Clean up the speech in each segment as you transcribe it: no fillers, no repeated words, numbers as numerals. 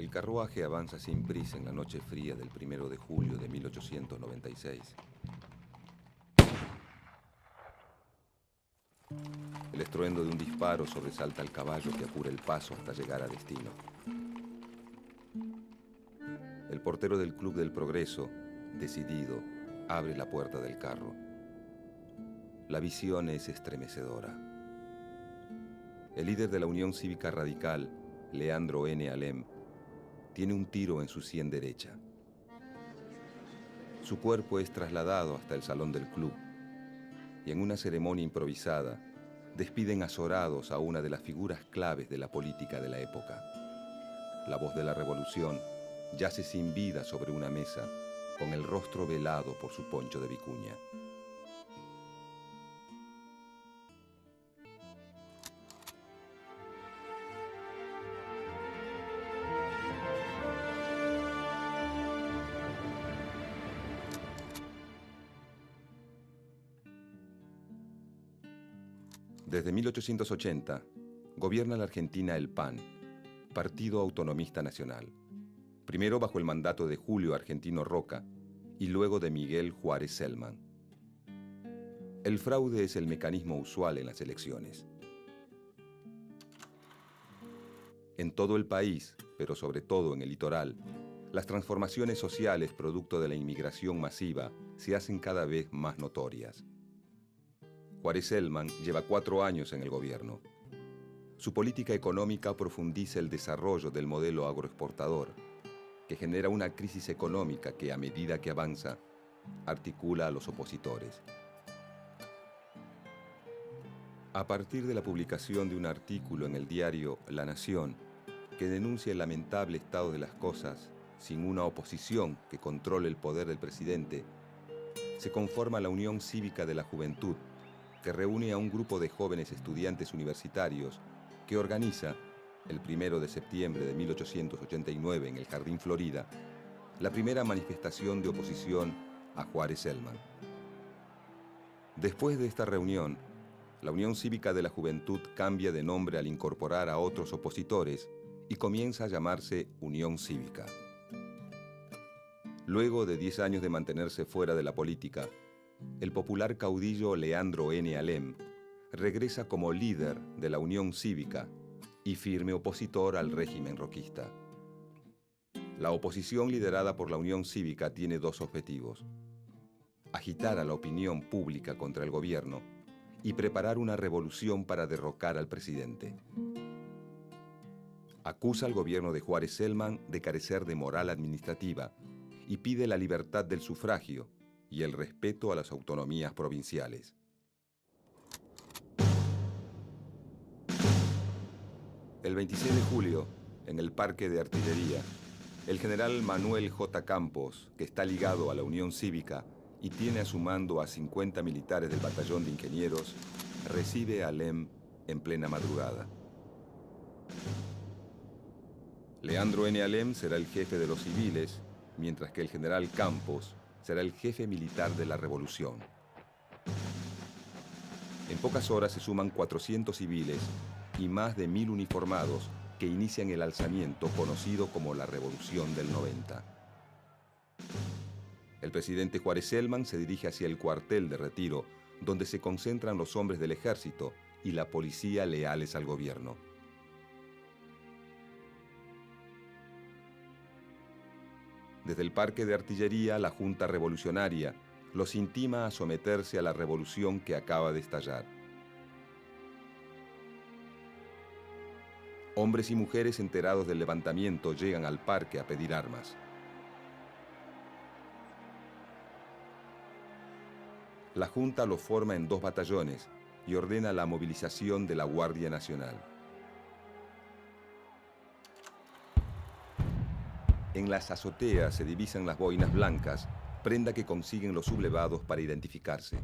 El carruaje avanza sin prisa en la noche fría del 1 de julio de 1896. El estruendo de un disparo sobresalta al caballo que apura el paso hasta llegar a destino. El portero del Club del Progreso, decidido, abre la puerta del carro. La visión es estremecedora. El líder de la Unión Cívica Radical, Leandro N. Alem, tiene un tiro en su sien derecha. Su cuerpo es trasladado hasta el salón del club y en una ceremonia improvisada despiden azorados a una de las figuras claves de la política de la época. La voz de la revolución yace sin vida sobre una mesa con el rostro velado por su poncho de vicuña. Desde 1880, gobierna la Argentina el PAN, Partido Autonomista Nacional, primero bajo el mandato de Julio Argentino Roca y luego de Miguel Juárez Celman. El fraude es el mecanismo usual en las elecciones. En todo el país, pero sobre todo en el litoral, las transformaciones sociales producto de la inmigración masiva se hacen cada vez más notorias. Juárez Celman lleva 4 años en el gobierno. Su política económica profundiza el desarrollo del modelo agroexportador, que genera una crisis económica que, a medida que avanza, articula a los opositores. A partir de la publicación de un artículo en el diario La Nación, que denuncia el lamentable estado de las cosas sin una oposición que controle el poder del presidente, se conforma la Unión Cívica de la Juventud, que reúne a un grupo de jóvenes estudiantes universitarios que organiza, el 1 de septiembre de 1889 en el Jardín Florida, la primera manifestación de oposición a Juárez Celman. Después de esta reunión, la Unión Cívica de la Juventud cambia de nombre al incorporar a otros opositores y comienza a llamarse Unión Cívica. Luego de 10 años de mantenerse fuera de la política, el popular caudillo Leandro N. Alem regresa como líder de la Unión Cívica y firme opositor al régimen roquista. La oposición liderada por la Unión Cívica tiene 2 objetivos: agitar a la opinión pública contra el gobierno y preparar una revolución para derrocar al presidente. Acusa al gobierno de Juárez Celman de carecer de moral administrativa y pide la libertad del sufragio y el respeto a las autonomías provinciales. El 26 de julio, en el Parque de Artillería, el general Manuel J. Campos, que está ligado a la Unión Cívica y tiene a su mando a 50 militares del Batallón de Ingenieros, recibe a Alem en plena madrugada. Leandro N. Alem será el jefe de los civiles, mientras que el general Campos será el jefe militar de la revolución. En pocas horas se suman 400 civiles y más de 1000 uniformados que inician el alzamiento conocido como la Revolución del 90. El presidente Juárez Celman se dirige hacia el cuartel de retiro, donde se concentran los hombres del ejército y la policía leales al gobierno. Desde el Parque de Artillería, la Junta Revolucionaria los intima a someterse a la revolución que acaba de estallar. Hombres y mujeres enterados del levantamiento llegan al parque a pedir armas. La Junta los forma en 2 batallones y ordena la movilización de la Guardia Nacional. En las azoteas se divisan las boinas blancas, prenda que consiguen los sublevados para identificarse.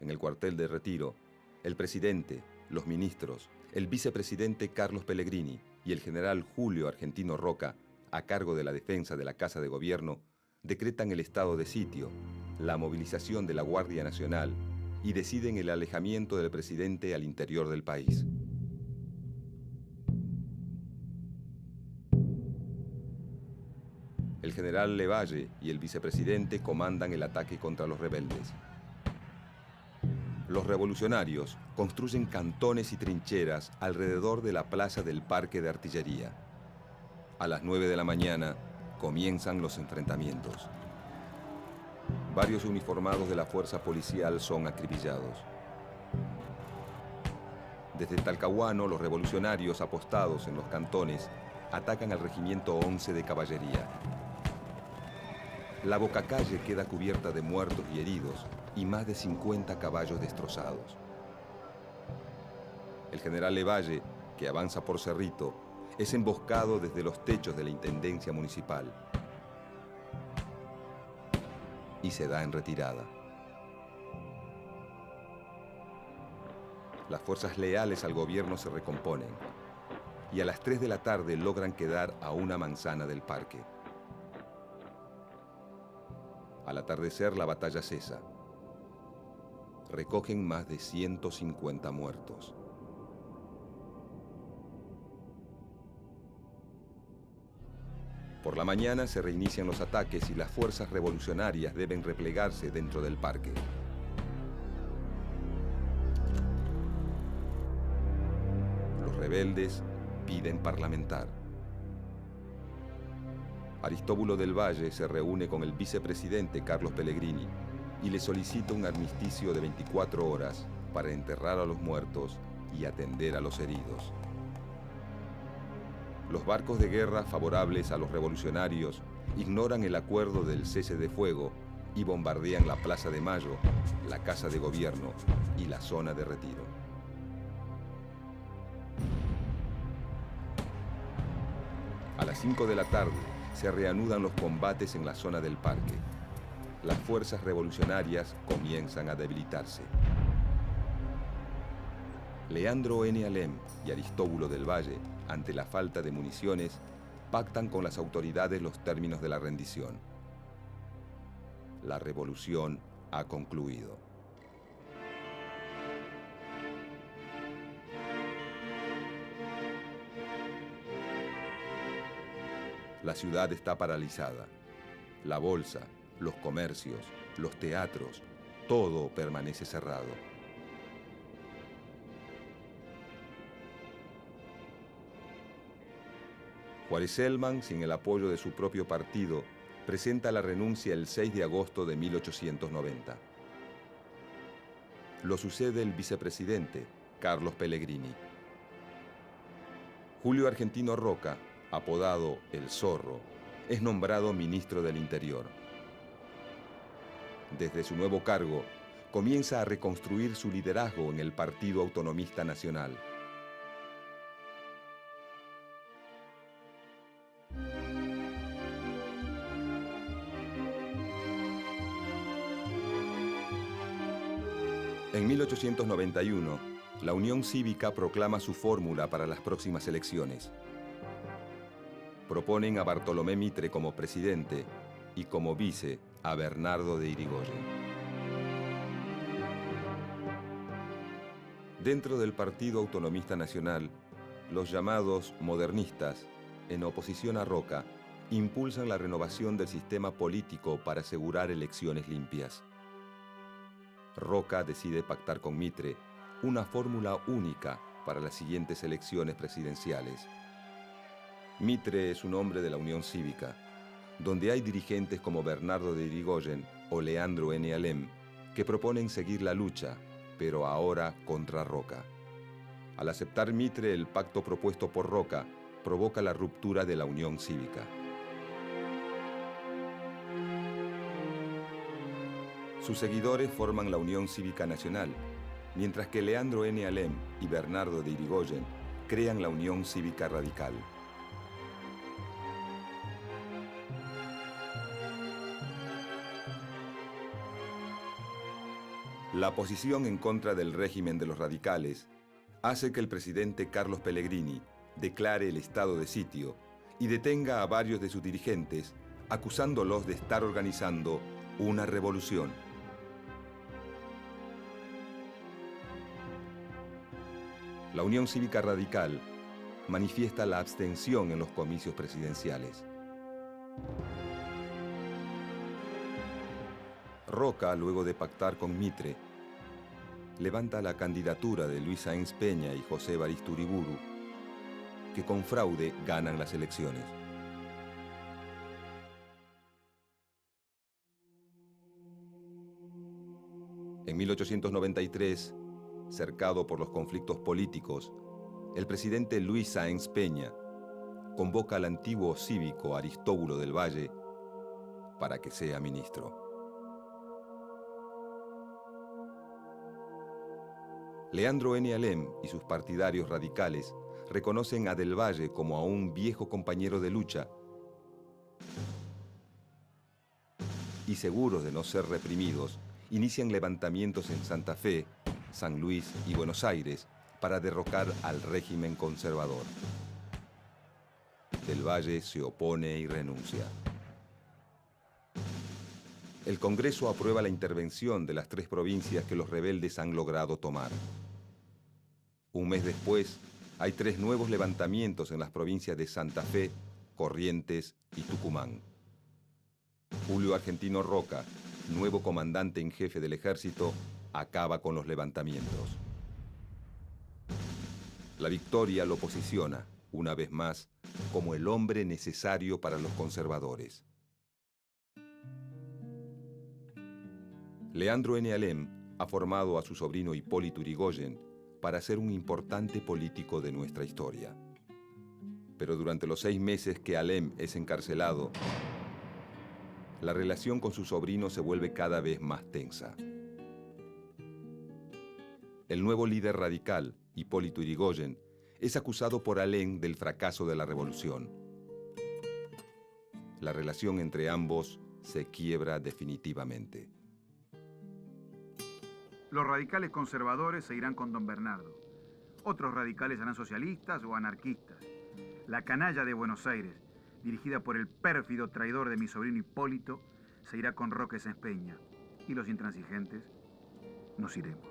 En el cuartel de retiro, el presidente, los ministros, el vicepresidente Carlos Pellegrini y el general Julio Argentino Roca, a cargo de la defensa de la Casa de Gobierno, decretan el estado de sitio, la movilización de la Guardia Nacional y deciden el alejamiento del presidente al interior del país. El general Levalle y el vicepresidente comandan el ataque contra los rebeldes. Los revolucionarios construyen cantones y trincheras alrededor de la plaza del Parque de Artillería. A las 9 de la mañana comienzan los enfrentamientos. Varios uniformados de la fuerza policial son acribillados. Desde Talcahuano, los revolucionarios apostados en los cantones atacan al regimiento 11 de caballería. La bocacalle queda cubierta de muertos y heridos y más de 50 caballos destrozados. El general Levalle, que avanza por Cerrito, es emboscado desde los techos de la Intendencia Municipal y se da en retirada. Las fuerzas leales al gobierno se recomponen y a las 3 de la tarde logran quedar a una manzana del parque. Al atardecer la batalla cesa. Recogen más de 150 muertos. Por la mañana se reinician los ataques y las fuerzas revolucionarias deben replegarse dentro del parque. Los rebeldes piden parlamentar. Aristóbulo del Valle se reúne con el vicepresidente Carlos Pellegrini y le solicita un armisticio de 24 horas para enterrar a los muertos y atender a los heridos. Los barcos de guerra favorables a los revolucionarios ignoran el acuerdo del cese de fuego y bombardean la Plaza de Mayo, la Casa de Gobierno y la zona de retiro. A las 5 de la tarde se reanudan los combates en la zona del parque. Las fuerzas revolucionarias comienzan a debilitarse. Leandro N. Alem y Aristóbulo del Valle, ante la falta de municiones, pactan con las autoridades los términos de la rendición. La revolución ha concluido. La ciudad está paralizada. La bolsa, los comercios, los teatros, todo permanece cerrado. Juárez Celman, sin el apoyo de su propio partido, presenta la renuncia el 6 de agosto de 1890. Lo sucede el vicepresidente, Carlos Pellegrini. Julio Argentino Roca, apodado El Zorro, es nombrado ministro del Interior. Desde su nuevo cargo, comienza a reconstruir su liderazgo en el Partido Autonomista Nacional. En 1891, la Unión Cívica proclama su fórmula para las próximas elecciones. Proponen a Bartolomé Mitre como presidente y como vice a Bernardo de Irigoyen. Dentro del Partido Autonomista Nacional, los llamados modernistas, en oposición a Roca, impulsan la renovación del sistema político para asegurar elecciones limpias. Roca decide pactar con Mitre una fórmula única para las siguientes elecciones presidenciales. Mitre es un hombre de la Unión Cívica, donde hay dirigentes como Bernardo de Irigoyen o Leandro N. Alem, que proponen seguir la lucha, pero ahora contra Roca. Al aceptar Mitre el pacto propuesto por Roca, provoca la ruptura de la Unión Cívica. Sus seguidores forman la Unión Cívica Nacional, mientras que Leandro N. Alem y Bernardo de Irigoyen crean la Unión Cívica Radical. La posición en contra del régimen de los radicales hace que el presidente Carlos Pellegrini declare el estado de sitio y detenga a varios de sus dirigentes, acusándolos de estar organizando una revolución. La Unión Cívica Radical manifiesta la abstención en los comicios presidenciales. Roca, luego de pactar con Mitre, levanta la candidatura de Luis Sáenz Peña y José Evaristo Uriburu, que con fraude ganan las elecciones. En 1893, cercado por los conflictos políticos, el presidente Luis Sáenz Peña convoca al antiguo cívico Aristóbulo del Valle para que sea ministro. Leandro N. Alem y sus partidarios radicales reconocen a Del Valle como a un viejo compañero de lucha y, seguros de no ser reprimidos, inician levantamientos en Santa Fe, San Luis y Buenos Aires para derrocar al régimen conservador. Del Valle se opone y renuncia. El Congreso aprueba la intervención de las 3 provincias que los rebeldes han logrado tomar. Un mes después, hay 3 nuevos levantamientos en las provincias de Santa Fe, Corrientes y Tucumán. Julio Argentino Roca, nuevo comandante en jefe del ejército, acaba con los levantamientos. La victoria lo posiciona, una vez más, como el hombre necesario para los conservadores. Leandro N. Alem ha formado a su sobrino Hipólito Yrigoyen para ser un importante político de nuestra historia. Pero durante los 6 meses que Alem es encarcelado, la relación con su sobrino se vuelve cada vez más tensa. El nuevo líder radical, Hipólito Yrigoyen, es acusado por Alem del fracaso de la revolución. La relación entre ambos se quiebra definitivamente. Los radicales conservadores se irán con don Bernardo. Otros radicales serán socialistas o anarquistas. La canalla de Buenos Aires, dirigida por el pérfido traidor de mi sobrino Hipólito, se irá con Roque Sáenz Peña. Y los intransigentes nos iremos.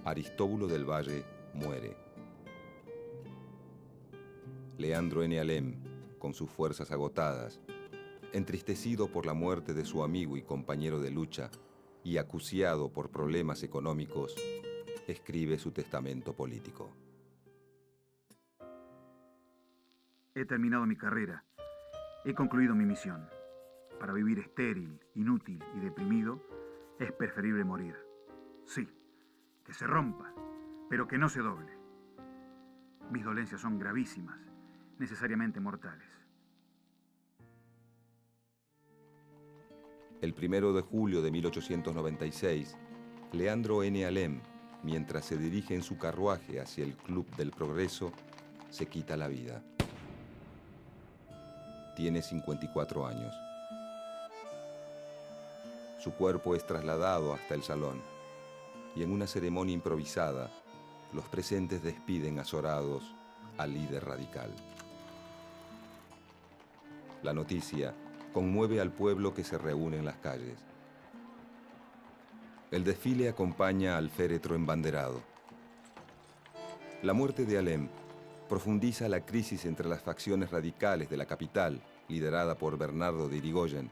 Aristóbulo del Valle muere. Leandro N. Alem, con sus fuerzas agotadas, entristecido por la muerte de su amigo y compañero de lucha y acuciado por problemas económicos, escribe su testamento político. He terminado mi carrera. He concluido mi misión. Para vivir estéril, inútil y deprimido, es preferible morir. Sí, que se rompa, pero que no se doble. Mis dolencias son gravísimas, necesariamente mortales. El 1 de julio de 1896, Leandro N. Alem, mientras se dirige en su carruaje hacia el Club del Progreso, se quita la vida. Tiene 54 años. Su cuerpo es trasladado hasta el salón y en una ceremonia improvisada, los presentes despiden azorados al líder radical. La noticia conmueve al pueblo que se reúne en las calles. El desfile acompaña al féretro embanderado. La muerte de Alem profundiza la crisis entre las facciones radicales de la capital, liderada por Bernardo de Yrigoyen,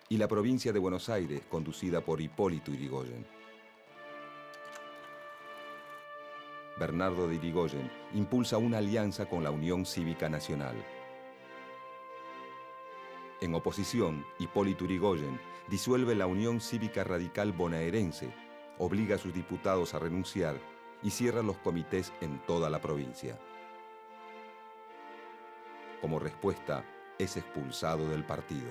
y la provincia de Buenos Aires, conducida por Hipólito Yrigoyen. Bernardo de Yrigoyen impulsa una alianza con la Unión Cívica Nacional. En oposición, Hipólito Yrigoyen disuelve la Unión Cívica Radical Bonaerense, obliga a sus diputados a renunciar y cierra los comités en toda la provincia. Como respuesta, es expulsado del partido.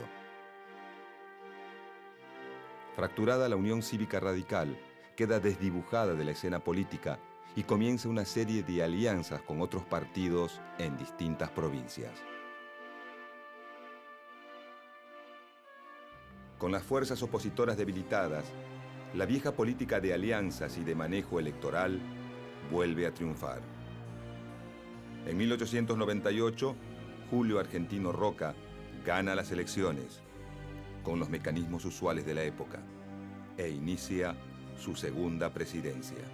Fracturada la Unión Cívica Radical, queda desdibujada de la escena política y comienza una serie de alianzas con otros partidos en distintas provincias. Con las fuerzas opositoras debilitadas, la vieja política de alianzas y de manejo electoral vuelve a triunfar. En 1898, Julio Argentino Roca gana las elecciones, con los mecanismos usuales de la época, e inicia su segunda presidencia.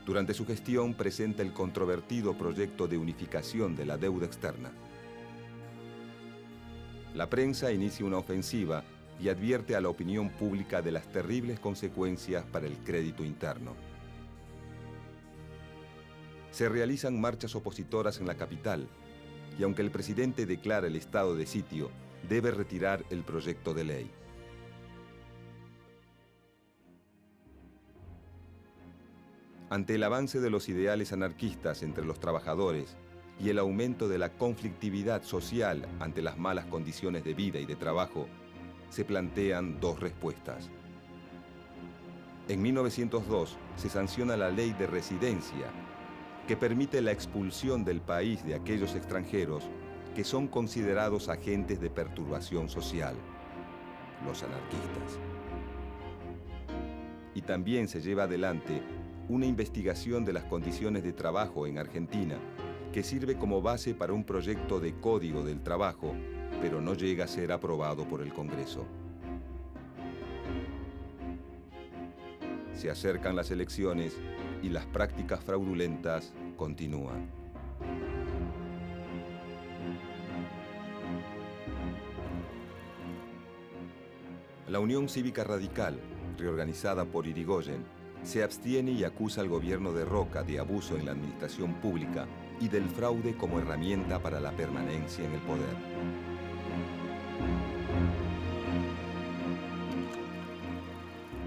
Durante su gestión presenta el controvertido proyecto de unificación de la deuda externa. La prensa inicia una ofensiva y advierte a la opinión pública de las terribles consecuencias para el crédito interno. Se realizan marchas opositoras en la capital, y aunque el presidente declara el estado de sitio, debe retirar el proyecto de ley. Ante el avance de los ideales anarquistas entre los trabajadores y el aumento de la conflictividad social ante las malas condiciones de vida y de trabajo, se plantean dos respuestas. En 1902 se sanciona la Ley de Residencia, que permite la expulsión del país de aquellos extranjeros que son considerados agentes de perturbación social, los anarquistas. Y también se lleva adelante una investigación de las condiciones de trabajo en Argentina, que sirve como base para un proyecto de Código del Trabajo, pero no llega a ser aprobado por el Congreso. Se acercan las elecciones y las prácticas fraudulentas continúan. La Unión Cívica Radical, reorganizada por Irigoyen, se abstiene y acusa al gobierno de Roca de abuso en la administración pública y del fraude como herramienta para la permanencia en el poder.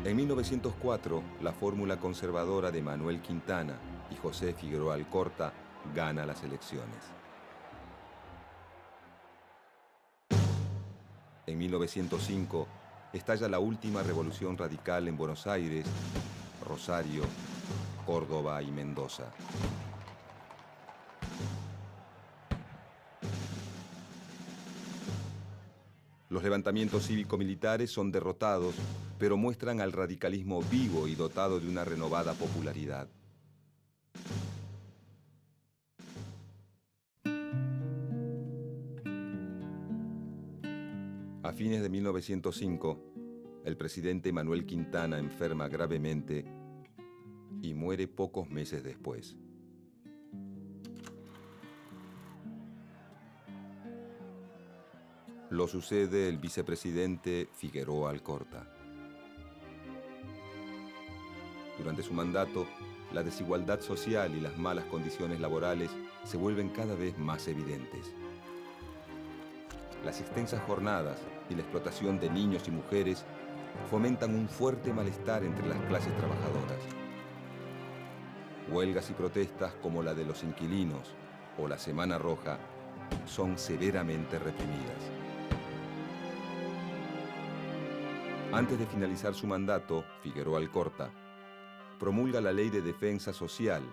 En 1904, la fórmula conservadora de Manuel Quintana y José Figueroa Alcorta gana las elecciones. En 1905, estalla la última revolución radical en Buenos Aires, Rosario, Córdoba y Mendoza. Los levantamientos cívico-militares son derrotados, pero muestran al radicalismo vivo y dotado de una renovada popularidad. A fines de 1905, el presidente Manuel Quintana enferma gravemente y muere pocos meses después. Lo sucede el vicepresidente Figueroa Alcorta. Durante su mandato, la desigualdad social y las malas condiciones laborales se vuelven cada vez más evidentes. Las extensas jornadas y la explotación de niños y mujeres fomentan un fuerte malestar entre las clases trabajadoras. Huelgas y protestas como la de los inquilinos o la Semana Roja son severamente reprimidas. Antes de finalizar su mandato, Figueroa Alcorta promulga la Ley de Defensa Social,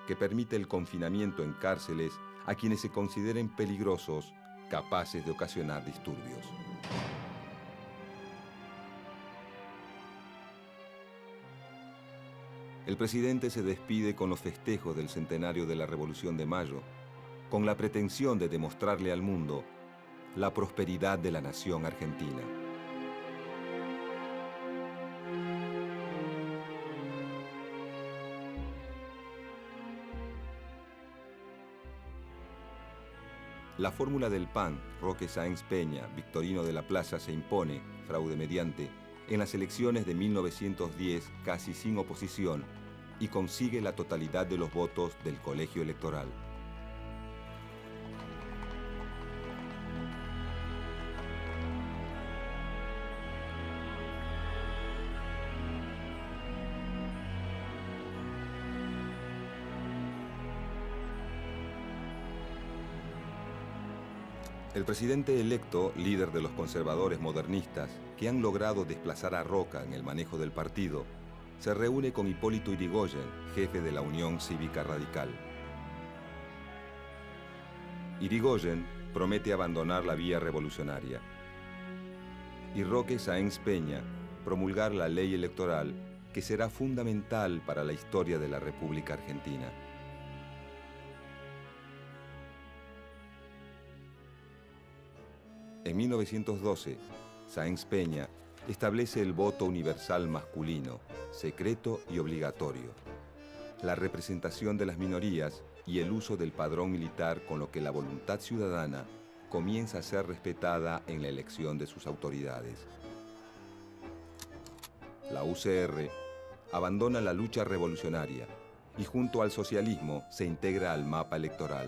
que permite el confinamiento en cárceles a quienes se consideren peligrosos, capaces de ocasionar disturbios. El presidente se despide con los festejos del centenario de la Revolución de Mayo, con la pretensión de demostrarle al mundo la prosperidad de la nación argentina. La fórmula del PAN, Roque Sáenz Peña, Victorino de la Plaza, se impone, fraude mediante, en las elecciones de 1910 casi sin oposición y consigue la totalidad de los votos del colegio electoral. El presidente electo, líder de los conservadores modernistas, que han logrado desplazar a Roca en el manejo del partido, se reúne con Hipólito Yrigoyen, jefe de la Unión Cívica Radical. Yrigoyen promete abandonar la vía revolucionaria y Roque Sáenz Peña promulgar la ley electoral que será fundamental para la historia de la República Argentina. En 1912, Sáenz Peña establece el voto universal masculino, secreto y obligatorio, la representación de las minorías y el uso del padrón militar, con lo que la voluntad ciudadana comienza a ser respetada en la elección de sus autoridades. La UCR abandona la lucha revolucionaria y junto al socialismo se integra al mapa electoral.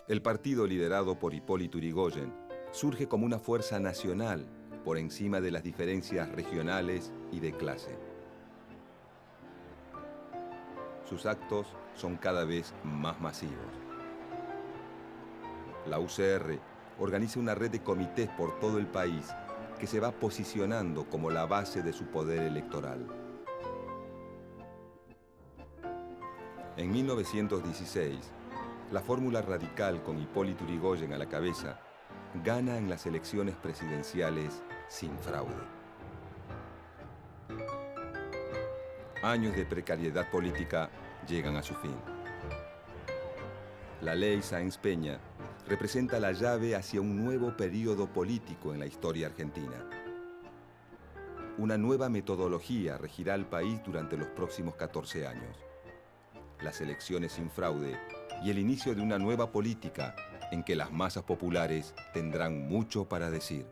El partido liderado por Hipólito Yrigoyen surge como una fuerza nacional por encima de las diferencias regionales y de clase. Sus actos son cada vez más masivos. La UCR organiza una red de comités por todo el país que se va posicionando como la base de su poder electoral. En 1916, la fórmula radical con Hipólito Yrigoyen a la cabeza gana en las elecciones presidenciales sin fraude. Años de precariedad política llegan a su fin. La ley Sáenz Peña representa la llave hacia un nuevo período político en la historia argentina. Una nueva metodología regirá al país durante los próximos 14 años. Las elecciones sin fraude y el inicio de una nueva política en que las masas populares tendrán mucho para decir.